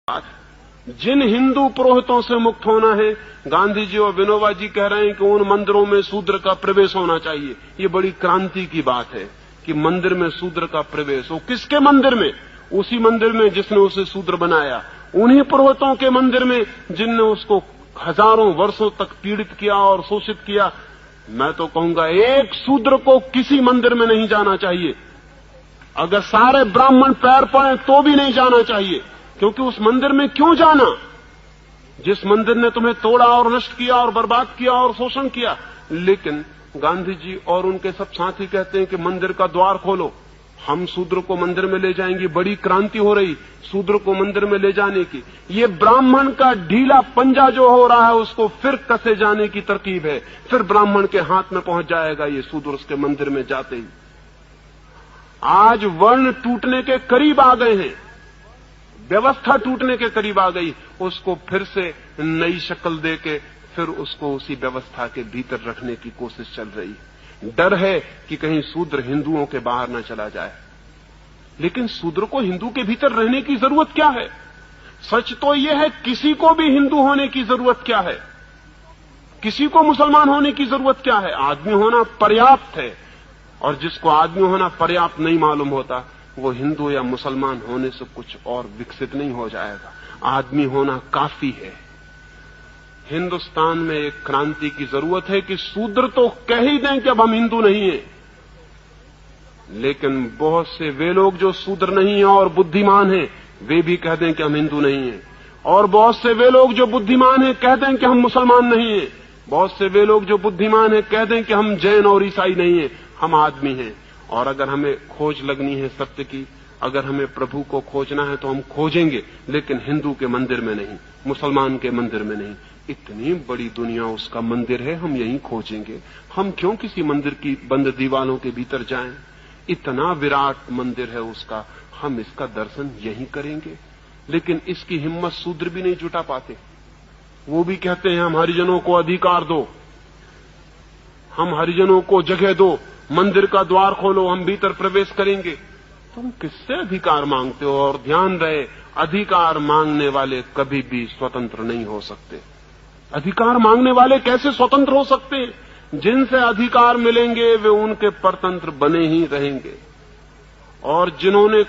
जिन हिंदू पुरोहितों से मुक्त होना है, गांधी जी और विनोबा जी कह रहे हैं कि उन मंदिरों में शूद्र का प्रवेश होना चाहिए। ये बड़ी क्रांति की बात है कि मंदिर में शूद्र का प्रवेश हो। किसके मंदिर में? उसी मंदिर में जिसने उसे शूद्र बनाया, उन्हीं पुरोहितों के मंदिर में जिनने उसको हजारों वर्षों तक पीड़ित किया और शोषित किया। मैं तो कहूंगा एक शूद्र को किसी मंदिर में नहीं जाना चाहिए। अगर सारे ब्राह्मण पैर पड़े तो भी नहीं जाना चाहिए, क्योंकि उस मंदिर में क्यों जाना जिस मंदिर ने तुम्हें तोड़ा और नष्ट किया और बर्बाद किया और शोषण किया। लेकिन गांधी जी और उनके सब साथी कहते हैं कि मंदिर का द्वार खोलो, हम शूद्र को मंदिर में ले जाएंगे। बड़ी क्रांति हो रही शूद्र को मंदिर में ले जाने की। ये ब्राह्मण का ढीला पंजा जो हो रहा है उसको फिर कसे जाने की तरकीब है। फिर ब्राह्मण के हाथ में पहुंच जाएगा ये शूद्र उसके मंदिर में जाते ही। आज वर्ण टूटने के करीब आ गए हैं, व्यवस्था टूटने के करीब आ गई। उसको फिर से नई शक्ल देके फिर उसको उसी व्यवस्था के भीतर रखने की कोशिश चल रही है। डर है कि कहीं शूद्र हिंदुओं के बाहर न चला जाए। लेकिन शूद्र को हिंदू के भीतर रहने की जरूरत क्या है? सच तो यह है किसी को भी हिंदू होने की जरूरत क्या है, किसी को मुसलमान होने की जरूरत क्या है? आदमी होना पर्याप्त है। और जिसको आदमी होना पर्याप्त नहीं मालूम होता वो हिंदू या मुसलमान होने से कुछ और विकसित नहीं हो जाएगा। आदमी होना काफी है। हिंदुस्तान में एक क्रांति की जरूरत है कि शूद्र तो कह ही दें कि अब हम हिंदू नहीं हैं, लेकिन बहुत से वे लोग जो शूद्र नहीं हैं और बुद्धिमान हैं वे भी कह दें कि हम हिंदू नहीं हैं। और बहुत से वे लोग जो बुद्धिमान हैं कह दें कि हम मुसलमान नहीं हैं। बहुत से वे लोग जो बुद्धिमान हैं कह दें कि हम जैन और ईसाई नहीं हैं, हम आदमी हैं। और अगर हमें खोज लगनी है सत्य की, अगर हमें प्रभु को खोजना है तो हम खोजेंगे, लेकिन हिंदू के मंदिर में नहीं, मुसलमान के मंदिर में नहीं। इतनी बड़ी दुनिया उसका मंदिर है, हम यहीं खोजेंगे। हम क्यों किसी मंदिर की बंद दीवारों के भीतर जाएं? इतना विराट मंदिर है उसका, हम इसका दर्शन यहीं करेंगे। लेकिन इसकी हिम्मत शूद्र भी नहीं जुटा पाते। वो भी कहते हैं हम हरिजनों को अधिकार दो, हम हरिजनों को जगह दो, मंदिर का द्वार खोलो, हम भीतर प्रवेश करेंगे। तुम किससे अधिकार मांगते हो? और ध्यान रहे, अधिकार मांगने वाले कभी भी स्वतंत्र नहीं हो सकते। अधिकार मांगने वाले कैसे स्वतंत्र हो सकते हैं? जिनसे अधिकार मिलेंगे वे उनके परतंत्र बने ही रहेंगे। और जिन्होंने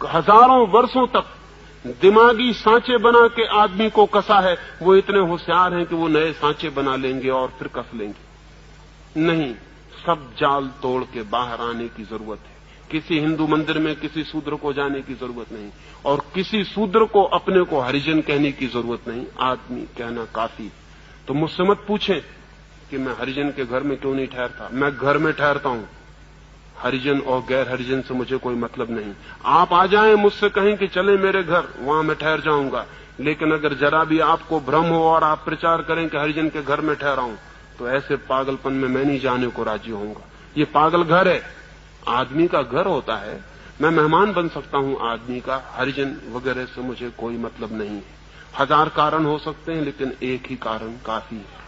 हजारों वर्षों तक दिमागी सांचे बना के आदमी को कसा है, वो इतने होशियार हैं कि वो नए सांचे बना लेंगे और फिर कस लेंगे। नहीं, सब जाल तोड़ के बाहर आने की जरूरत है। किसी हिंदू मंदिर में किसी शूद्र को जाने की जरूरत नहीं, और किसी शूद्र को अपने को हरिजन कहने की जरूरत नहीं। आदमी कहना काफी। तो मुझसे मत पूछें कि मैं हरिजन के घर में क्यों नहीं ठहरता। मैं घर में ठहरता हूं, हरिजन और गैर हरिजन से मुझे कोई मतलब नहीं। आप आ जाएं, मुझसे कहें कि चले मेरे घर, वहां मैं ठहर जाऊंगा। लेकिन अगर जरा भी आपको भ्रम हो और आप प्रचार करें कि हरिजन के घर में ठहरा हूं, तो ऐसे पागलपन में मैं नहीं जाने को राजी होऊंगा। ये पागल घर है, आदमी का घर होता है। मैं मेहमान बन सकता हूं आदमी का, हरिजन वगैरह से मुझे कोई मतलब नहीं है। हजार कारण हो सकते हैं, लेकिन एक ही कारण काफी है।